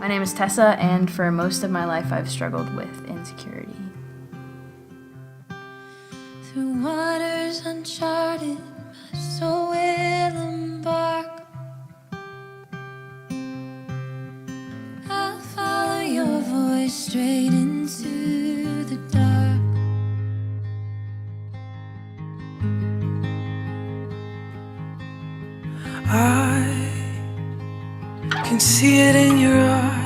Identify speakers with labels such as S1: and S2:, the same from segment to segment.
S1: My name is Tessa, and for most of my life I've struggled with insecurity.
S2: Through waters uncharted, my soul will embark. I'll follow your voice straight into the dark.
S3: I can see it in your eyes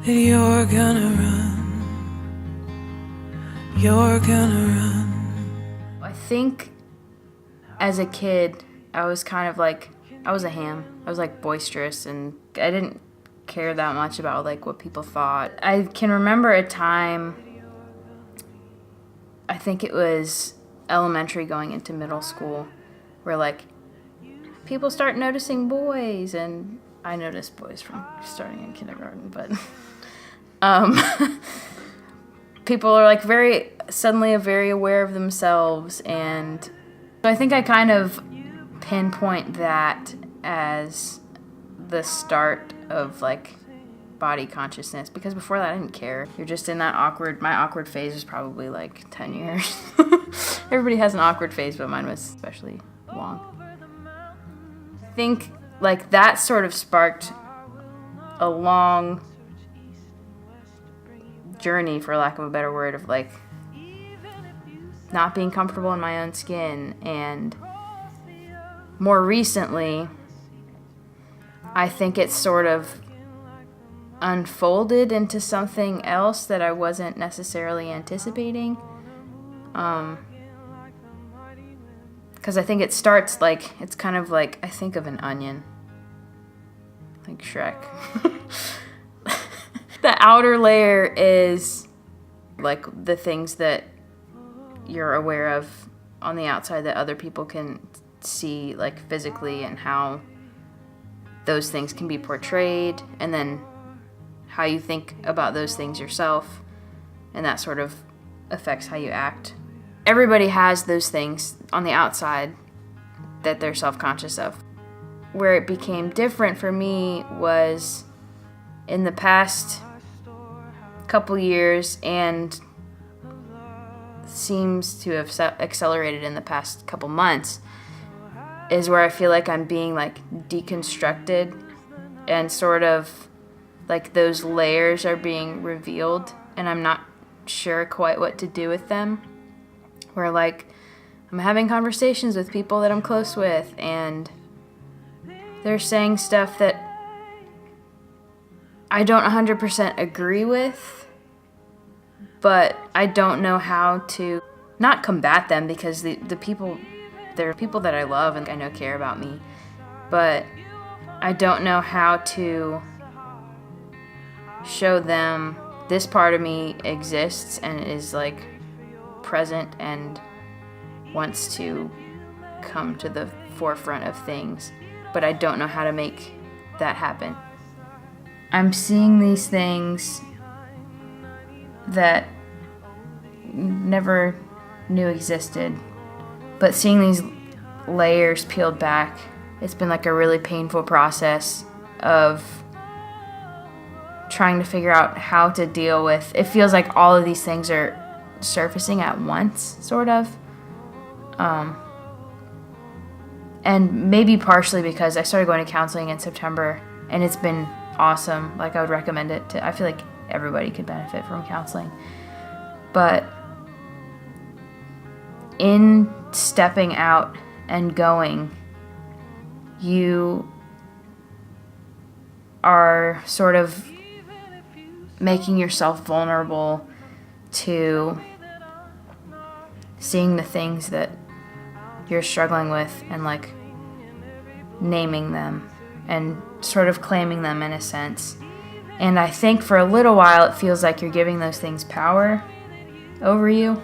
S3: that you're gonna run. You're gonna run.
S1: I think as a kid, I was kind of like, I was a ham. I was like boisterous, and I didn't care that much about like what people thought. I can remember a time, I think it was elementary going into middle school, where like people start noticing boys, and I noticed boys from starting in kindergarten, but people are like suddenly very aware of themselves, and so I think I kind of pinpoint that as the start of like body consciousness, because before that I didn't care. You're just in that my awkward phase was probably like 10 years. Everybody has an awkward phase, but mine was especially long. I think like that sort of sparked a long journey, for lack of a better word, of like not being comfortable in my own skin. And more recently, I think it's sort of unfolded into something else that I wasn't necessarily anticipating. Because I think it starts like, it's kind of like, I think of an onion, like Shrek. The outer layer is like the things that you're aware of on the outside that other people can see, like physically, and how those things can be portrayed, and then how you think about those things yourself, and that sort of affects how you act. Everybody has those things on the outside that they're self-conscious of. Where it became different for me was in the past couple years, and seems to have accelerated in the past couple months, is where I feel like I'm being like deconstructed, and sort of like those layers are being revealed, and I'm not sure quite what to do with them. Where like I'm having conversations with people that I'm close with, and they're saying stuff that I don't 100% agree with, but I don't know how to not combat them, because the people, they're people that I love and I know care about me, but I don't know how to show them this part of me exists and is like present and wants to come to the forefront of things, but I don't know how to make that happen. I'm seeing these things that never knew existed, but seeing these layers peeled back, it's been like a really painful process of trying to figure out how to deal with. It feels like all of these things are surfacing at once, sort of. And maybe partially because I started going to counseling in September, and it's been awesome. Like, I would recommend it I feel like everybody could benefit from counseling. But in stepping out and going, you are sort of making yourself vulnerable to seeing the things that you're struggling with, and like naming them and sort of claiming them in a sense. And I think for a little while it feels like you're giving those things power over you.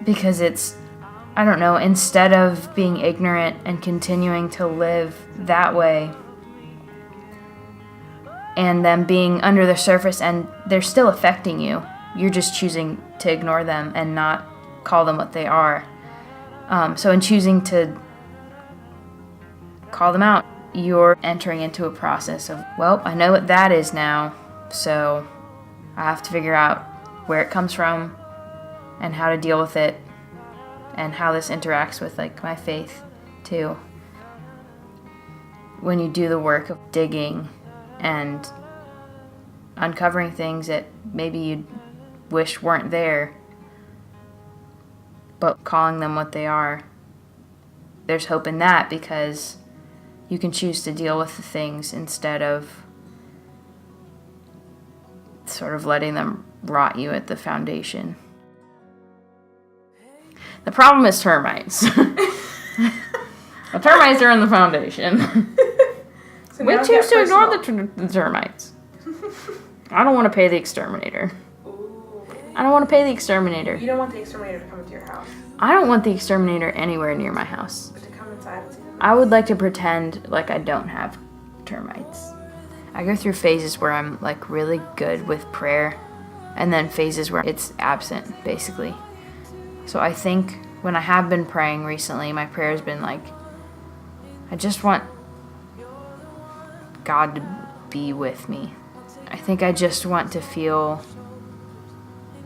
S1: Because it's, I don't know, instead of being ignorant and continuing to live that way, and them being under the surface and they're still affecting you, you're just choosing to ignore them and not call them what they are. So in choosing to call them out, you're entering into a process of, well, I know what that is now, so I have to figure out where it comes from and how to deal with it and how this interacts with like my faith too. When you do the work of digging and uncovering things that maybe you wish weren't there, but calling them what they are, there's hope in that, because you can choose to deal with the things instead of sort of letting them rot you at the foundation. The problem is termites. The termites are in the foundation.
S4: So
S1: We
S4: now
S1: choose
S4: get
S1: to ignore
S4: personal.
S1: the termites. I don't want to pay the exterminator.
S4: Ooh.
S1: I don't want to pay the exterminator.
S4: You don't want the exterminator to come into your house,
S1: I don't want the exterminator anywhere near my house.
S4: but to come inside and see them.
S1: I would like to pretend like I don't have termites. I go through phases where I'm like really good with prayer, and then phases where it's absent, basically. So I think when I have been praying recently, my prayer has been like, I just want God to be with me. I think I just want to feel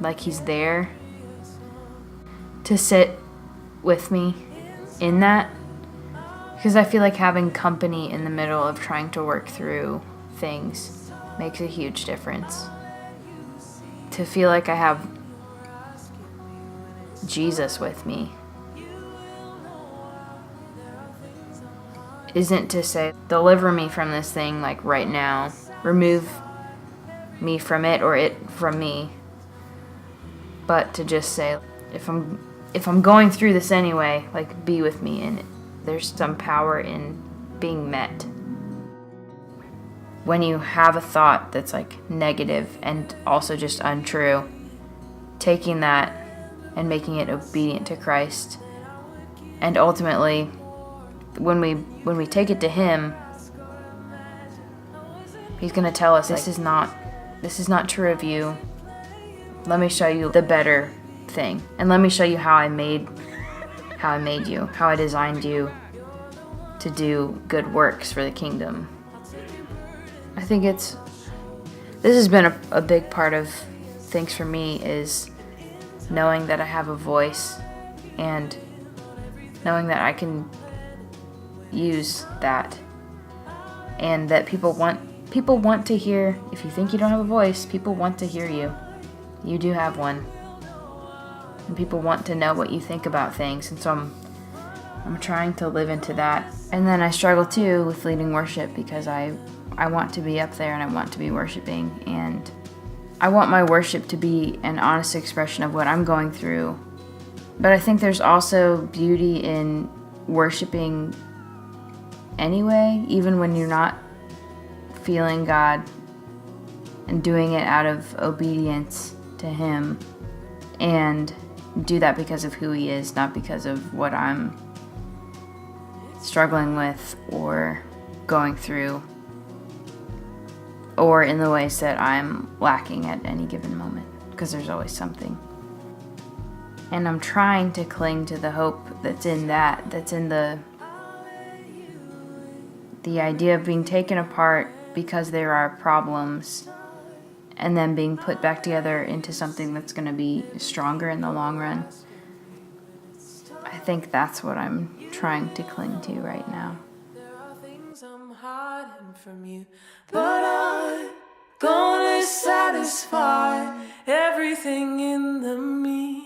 S1: like He's there to sit with me in that, because I feel like having company in the middle of trying to work through things makes a huge difference. To feel like I have Jesus with me isn't to say, deliver me from this thing like right now, remove me from it or it from me, but to just say, if I'm going through this anyway, like, be with me in it. There's some power in being met. When you have a thought that's like negative and also just untrue, taking that and making it obedient to Christ, and ultimately when we take it to Him, He's going to tell us, this is not true of you. Let me show you the better thing, and let me show you how I made you, how I designed you to do good works for the kingdom. I think this has been a big part of things for me, is knowing that I have a voice and knowing that I can use that, and that people want to hear. If you think you don't have a voice, people want to hear you. You do have one, and people want to know what you think about things, and so I'm trying to live into that. And then I struggle too with leading worship, because I want to be up there and I want to be worshiping, and I want my worship to be an honest expression of what I'm going through. But I think there's also beauty in worshiping anyway, even when you're not feeling God, and doing it out of obedience to Him, and do that because of who He is, not because of what I'm struggling with or going through, or in the ways that I'm lacking at any given moment, because there's always something. And I'm trying to cling to the hope that's in the idea of being taken apart because there are problems, and then being put back together into something that's going to be stronger in the long run. I think that's what I'm trying to cling to right now.
S3: There are things I'm hiding from you, but I'm gonna satisfy everything in the me.